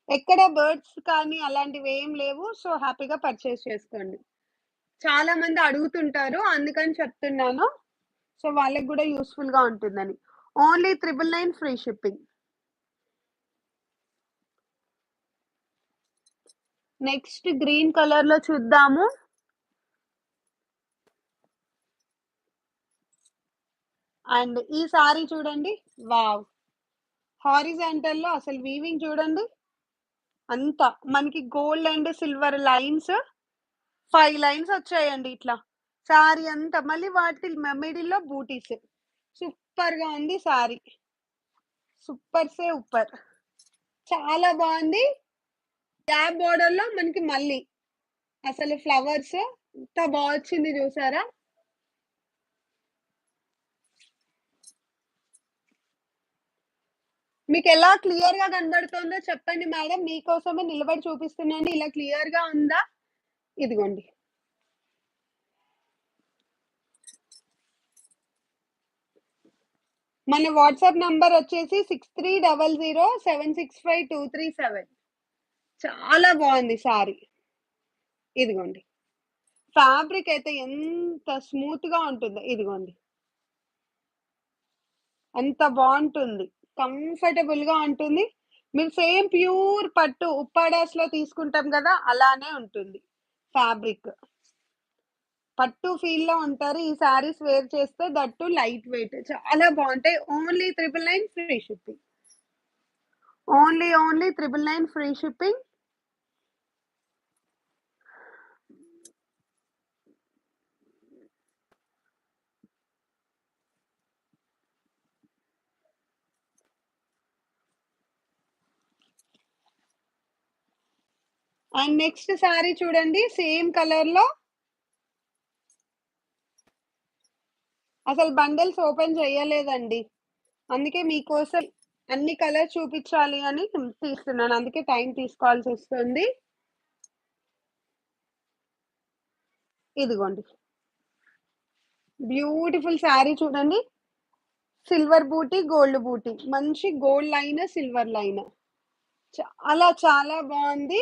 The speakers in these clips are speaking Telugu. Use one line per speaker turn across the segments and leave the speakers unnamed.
ఎక్కడ బర్డ్స్ కానీ అలాంటివేం లేవు. సో, హ్యాపీగా పర్చేస్ చేసుకోండి. చాలా మంది అడుగుతుంటారు. అందుకని చెప్తున్నాను. సో, వాళ్ళకి గూడా యూజ్‌ఫుల్‌గా ఉంటుందని. Only 999 free shipping. Next green కలర్‌లో చూద్దాము. అండ్ ఈ సారీ చూడండి. వావ్! హారిజాంటల్‌లో అసలు వీవింగ్ చూడండి. అంతా మనకి gold and silver lines 5 lines వచ్చాయండి ఇట్లా. సారీ అంతా మళ్ళీ వాటి మిడిల్‌లో బూటీస్. సూపర్‌గా ఉంది సారీ. సూపర్ సే ఉప్పర్. చాలా బావుంది. గ్యాప్ బోర్డర్‌లో మనకి మళ్ళీ అసలు ఫ్లవర్స్ ఎంత బా వచ్చింది చూసారా? మీకెలా క్లియర్‌గా కనబడుతోందో చెప్పండి మేడం. మీకోసమే నిలబడి చూపిస్తున్నాను. ఇలా క్లియర్‌గా ఉందా? ఇదిగోండి. మన వాట్సాప్ నంబర్ వచ్చేసి 6300765237. చాలా బావుంది సారీ. ఇదిగోండి. ఫ్యాబ్రిక్ అయితే ఎంత స్మూత్‌గా ఉంటుందో. ఇదిగోండి. అంత బావుంటుంది. కంఫర్టబుల్‌గా ఉంటుంది. మీరు సేమ్ ప్యూర్ పట్టు ఉప్పాడాస్‌లో తీసుకుంటాం గదా! అలానే ఉంటుంది ఫ్యాబ్రిక్. పట్టు ఫీల్‌లో ఉంటారు. ఈ శారీస్ వేర్ చేస్తే దట్ టూ లైట్ వెయిట్. చాలా బావుంటాయి. Only 999 free shipping. Only 999 free shipping. And next sari చూడండి సేమ్ కలర్‌లో అసలు బండిల్స్ ఓపెన్ చేయలేదండి. అందుకే మీకోసం అన్ని కలర్స్ చూపించాలి అని తీస్తున్నాను. అందుకే టైం తీసుకోవాల్సొస్తుంది. ఇదిగోండి. బ్యూటిఫుల్ శారీ చూడండి. సిల్వర్ బూటీ, గోల్డ్ బూటీ. మంచి గోల్డ్ లైన్, సిల్వర్ లైన్. చాలా చాలా బావుంది.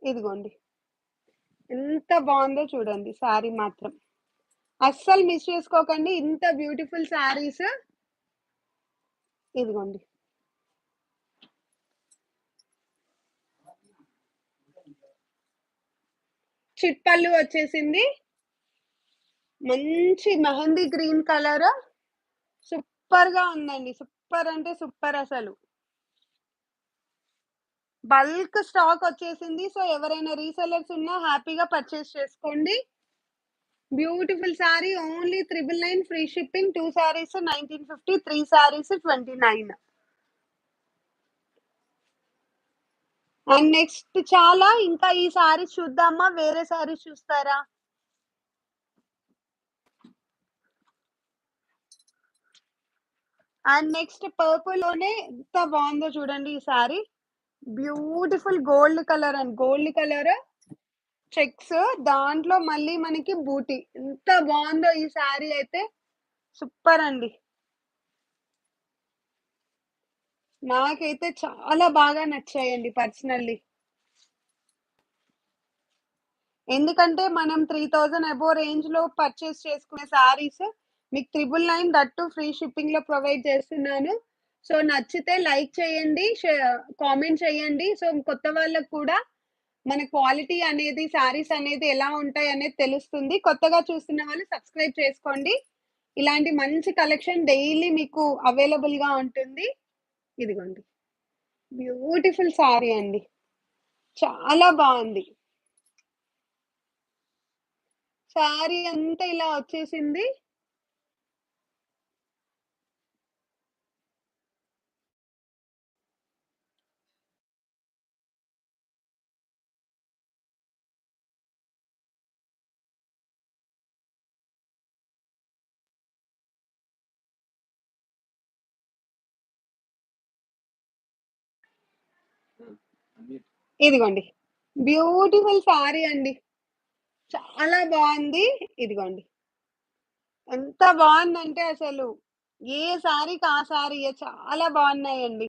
ఇదిగోండి. ఎంత బావుందో చూడండి శారీ మాత్రం. అస్సలు మిస్ చేసుకోకండి. ఇంత బ్యూటిఫుల్ శారీస్. ఇదిగోండి. చిట్ పల్లు వచ్చేసింది. మంచి మెహందీ గ్రీన్ కలర్. సూపర్‌గా ఉందండి. సూపర్ అంటే సూపర్ అసలు. బల్క్ స్టాక్ వచ్చేసింది. సో, ఎవరైనా రీసెల్లర్స్ ఉన్నా హ్యాపీగా పర్చేస్ చేసుకోండి. Beautiful sorry only 999 free shipping. 2 saris 1950, 3 saris 29. And next చాలా ఇంకా ఈ సారీస్ చూద్దామా? వేరే సారీస్ చూస్తారా? అండ్ నెక్స్ట్ పర్పుల్‌లోనే ఎంత బావుందో చూడండి ఈ sorry. Beautiful gold colour and gold colour checks దాంట్లో మళ్ళీ మనకి బూటీ. ఎంత బావుందో ఈ సారీ అయితే. సూపర్ అండి. నాకైతే చాలా బాగా నచ్చాయండి పర్సనల్లీ. ఎందుకంటే మనం 3000 అబోవ్ రేంజ్‌లో పర్చేస్ చేసుకునే సారీస్ మీకు 999 దట్ టూ ఫ్రీ షిప్పింగ్‌లో ప్రొవైడ్ చేస్తున్నాను. సో, నచ్చితే లైక్ చేయండి. కామెంట్ చేయండి. సో, కొత్త వాళ్ళకి కూడా మన క్వాలిటీ అనేది సారీస్ అనేది ఎలా ఉంటాయనేది తెలుస్తుంది. కొత్తగా చూస్తున్న వాళ్ళు సబ్స్క్రైబ్ చేసుకోండి. ఇలాంటి మంచి కలెక్షన్ డైలీ మీకు అవైలబుల్‌గా ఉంటుంది. ఇదిగోండి. బ్యూటిఫుల్ సారీ అండి. చాలా బావుంది. సారీ అంతా ఇలా వచ్చేసింది. ఇదిగోండి. బ్యూటిఫుల్ సారీ అండి. చాలా బావుంది. ఇదిగోండి. ఎంత బావుందంటే అసలు ఏ సారీకి ఆ సారీయే చాలా బావున్నాయండి.